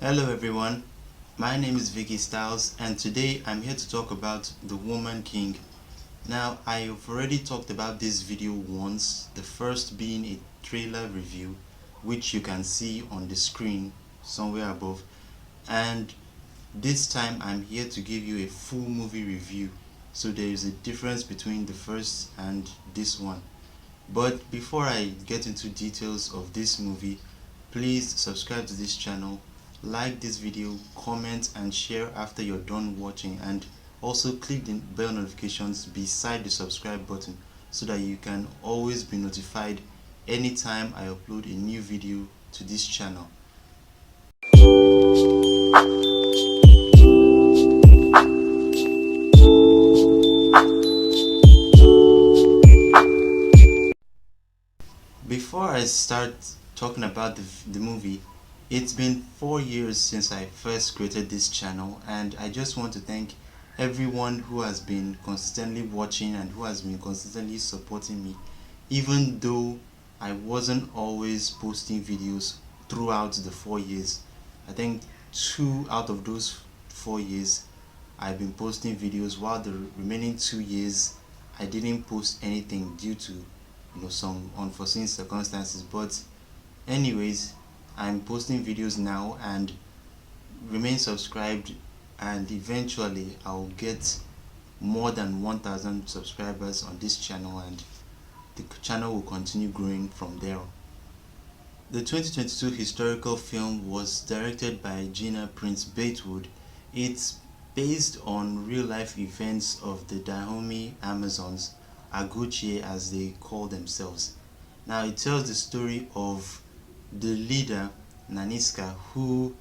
Hello everyone, my name is Vicky Styles and today I'm here to talk about The Woman King. Now I've already talked about this video once, the first being a trailer review which you can see on the screen somewhere above, and this time I'm here to give you a full movie review, so there is a difference between the first and this one. But before I get into details of this movie, please subscribe to this channel, like this video, comment and share after you're done watching, and also click the bell notifications beside the subscribe button so that you can always be notified anytime I upload a new video to this channel. Before I start talking about the movie, it's been 4 years since I first created this channel, and I just want to thank everyone who has been consistently watching and who has been consistently supporting me, even though I wasn't always posting videos throughout the 4 years. I think 2 out of those 4 years I've been posting videos, while the remaining 2 years I didn't post anything due to some unforeseen circumstances. But anyways, I'm posting videos now, and remain subscribed, and eventually I'll get more than 1,000 subscribers on this channel, and the channel will continue growing from there. The 2022 historical film was directed by Gina, Prince-Bythewood. It's based on real-life events of the Dahomey Amazons, Aguchie as they call themselves. Now it tells the story of the leader Naniska, who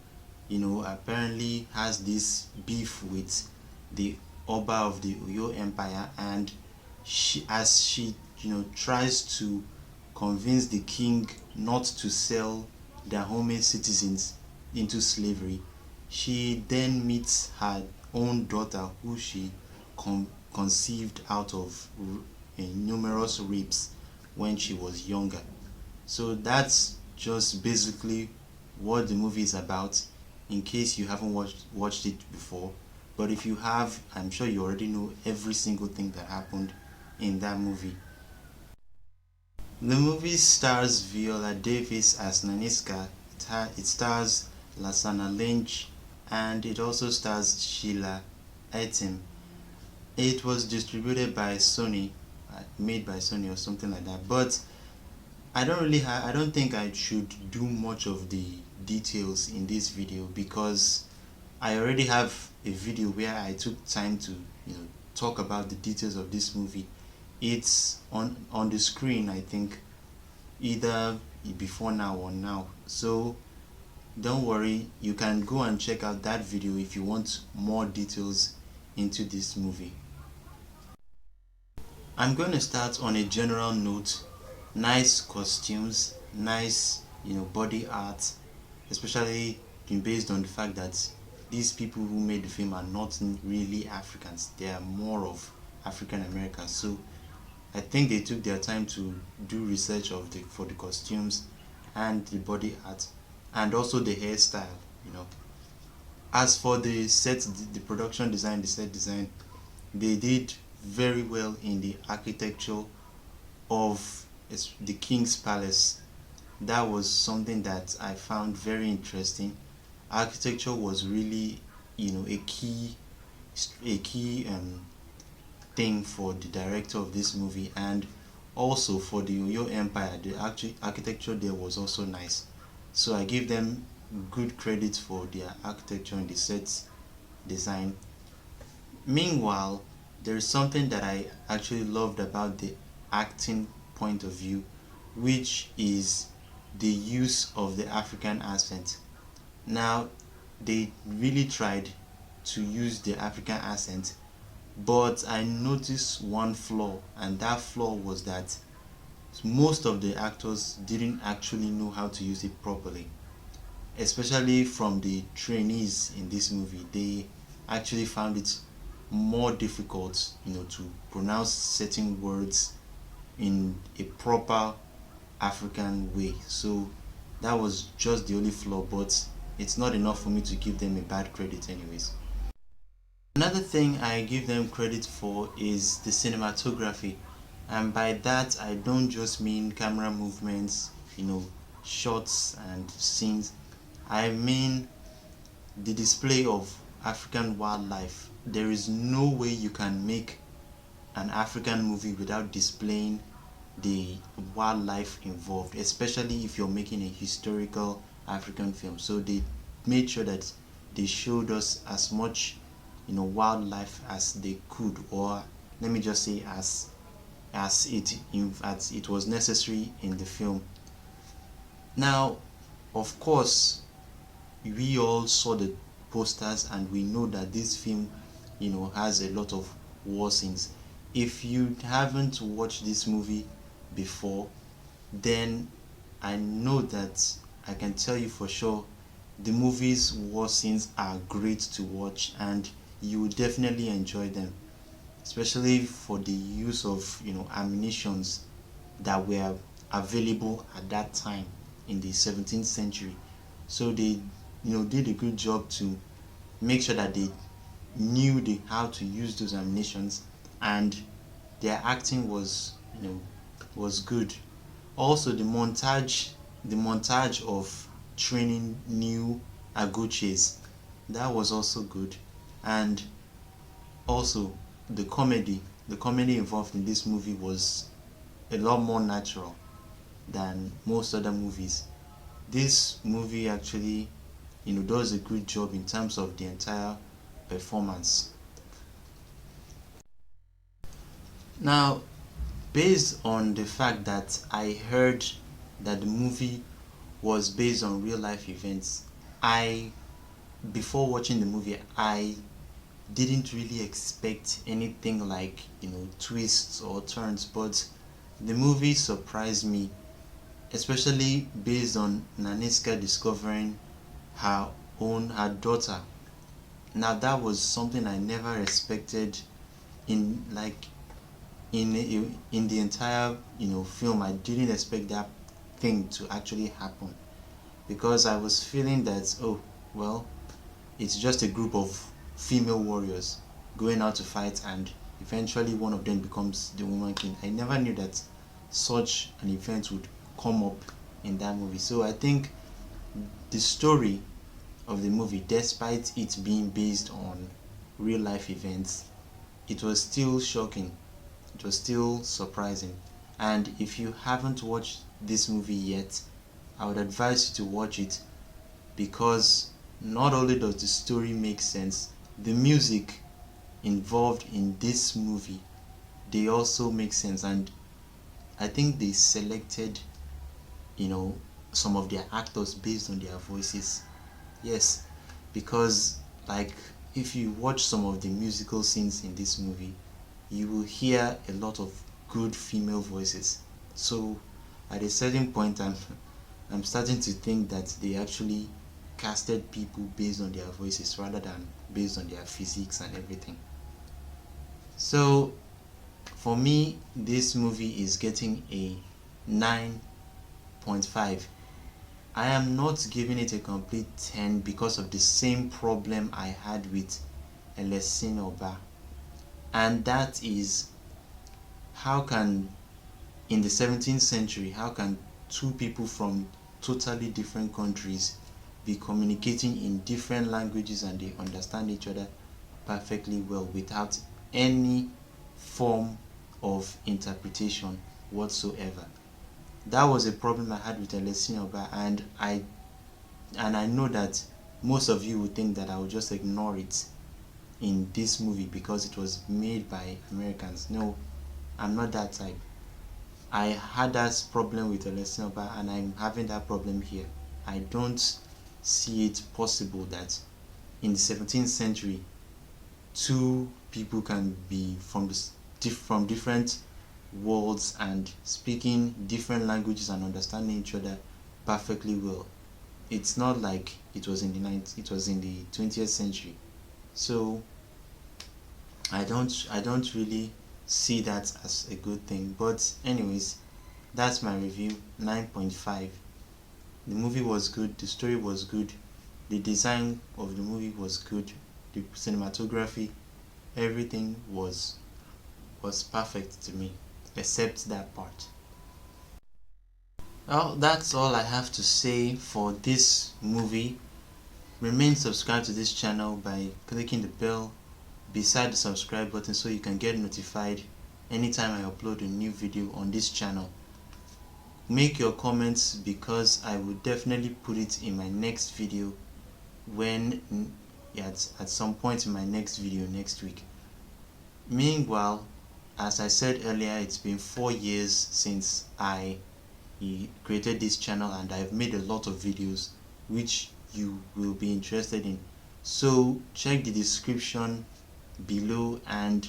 apparently has this beef with the Oba of the Uyo Empire, and she tries to convince the king not to sell Dahomey citizens into slavery. She then meets her own daughter, who she conceived out of numerous rapes when she was younger. So that's just basically what the movie is about, in case you haven't watched it before. But if you have, I'm sure you already know every single thing that happened in that movie. The movie stars Viola Davis as Naniska, it stars Lasana Lynch, and it also stars Sheila Etim. It was distributed by Sony, made by Sony or something like that. But I don't think I should do much of the details in this video, because I already have a video where I took time to talk about the details of this movie. It's on the screen, I think, either before now or now. So don't worry, you can go and check out that video if you want more details into this movie. I'm going to start on a general note. Nice costumes, nice body art, especially based on the fact that these people who made the film are not really Africans, they are more of African Americans. So I think they took their time to do research for the costumes and the body art, and also the hairstyle. As for the set, the production design, the set design, they did very well in the architecture of the King's Palace. That was something that I found very interesting. Architecture was really a key thing for the director of this movie, and also for the Uyo Empire. The architecture there was also nice, so I give them good credit for their architecture and the set design. Meanwhile, there is something that I actually loved about the acting point of view, which is the use of the African accent. Now, they really tried to use the African accent, but I noticed one flaw, and that flaw was that most of the actors didn't actually know how to use it properly, especially from the trainees in this movie. They actually found it more difficult to pronounce certain words in a proper African way. So that was just the only flaw, but it's not enough for me to give them a bad credit anyways. Another thing I give them credit for is the cinematography, and by that I don't just mean camera movements, shots and scenes. I mean the display of African wildlife. There is no way you can make an African movie without displaying the wildlife involved, especially if you're making a historical African film. So they made sure that they showed us as much wildlife as they could, or let me just say as it was necessary in the film. Now, of course, we all saw the posters and we know that this film has a lot of war scenes. If you haven't watched this movie before, then I know that I can tell you for sure the movie's war scenes are great to watch and you will definitely enjoy them, especially for the use of ammunitions that were available at that time in the 17th century. So they did a good job to make sure that they knew how to use those ammunitions, and their acting was good. Also, the montage of training new aguches, that was also good. And also the comedy involved in this movie was a lot more natural than most other movies. This movie actually does a good job in terms of the entire performance. Now, based on the fact that I heard that the movie was based on real life events, I before watching the movie I didn't really expect anything like twists or turns, but the movie surprised me, especially based on Naniska discovering her daughter. Now that was something I never expected in like in the entire film. I didn't expect that thing to actually happen, because I was feeling that, oh well, it's just a group of female warriors going out to fight and eventually one of them becomes the woman king. I never knew that such an event would come up in that movie. So I think the story of the movie, despite it being based on real life events, it was still shocking, it was still surprising. And if you haven't watched this movie yet, I would advise you to watch it, because not only does the story make sense, the music involved in this movie, they also make sense. And I think they selected some of their actors based on their voices. Yes, because like if you watch some of the musical scenes in this movie, you will hear a lot of good female voices. So at a certain point, I'm starting to think that they actually casted people based on their voices rather than based on their physiques and everything. So for me, this movie is getting a 9.5. I am not giving it a complete 10 because of the same problem I had with Elesin Oba, and that is, how can in the 17th century, how can two people from totally different countries be communicating in different languages and they understand each other perfectly well without any form of interpretation whatsoever? That was a problem I had with Elesin Oba, and I know that most of you would think that I would just ignore it in this movie because it was made by Americans. No, I'm not that type. I had that problem with Elesin Oba and I'm having that problem here. I don't see it possible that in the 17th century two people can be from different worlds and speaking different languages and understanding each other perfectly well. It's not like it was in the 20th century. So I don't really see that as a good thing. But anyways, that's my review. 9.5. The movie was good, the story was good, The design of the movie was good, the cinematography, everything was perfect to me, except that part. Well, that's all I have to say for this movie. Remain subscribed to this channel by clicking the bell beside the subscribe button so you can get notified anytime I upload a new video on this channel. Make your comments because I will definitely put it in my next video at some point in my next video next week. Meanwhile, as I said earlier, it's been 4 years since I created this channel, and I've made a lot of videos which you will be interested in. So check the description below and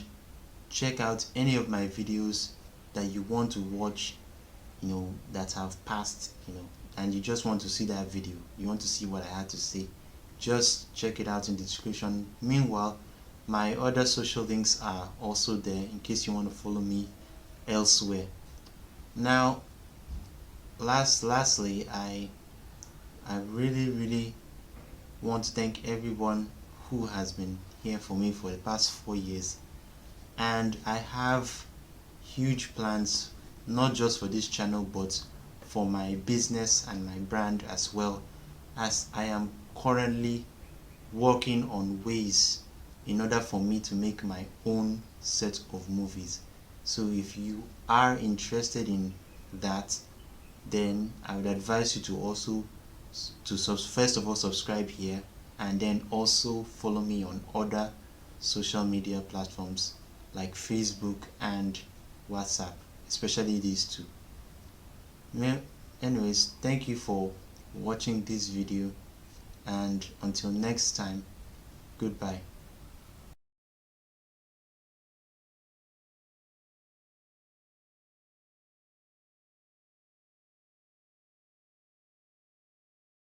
check out any of my videos that you want to watch, that have passed, and you just want to see that video, you want to see what I had to say, just check it out in the description. Meanwhile, my other social links are also there in case you want to follow me elsewhere. Now, lastly, I really want to thank everyone who has been here for me for the past 4 years, and I have huge plans, not just for this channel but for my business and my brand as well, as I am currently working on ways in order for me to make my own set of movies. So if you are interested in that, then I would advise you to also first of all subscribe here, and then also follow me on other social media platforms like Facebook and WhatsApp, especially these two. Anyways, thank you for watching this video, and until next time, goodbye.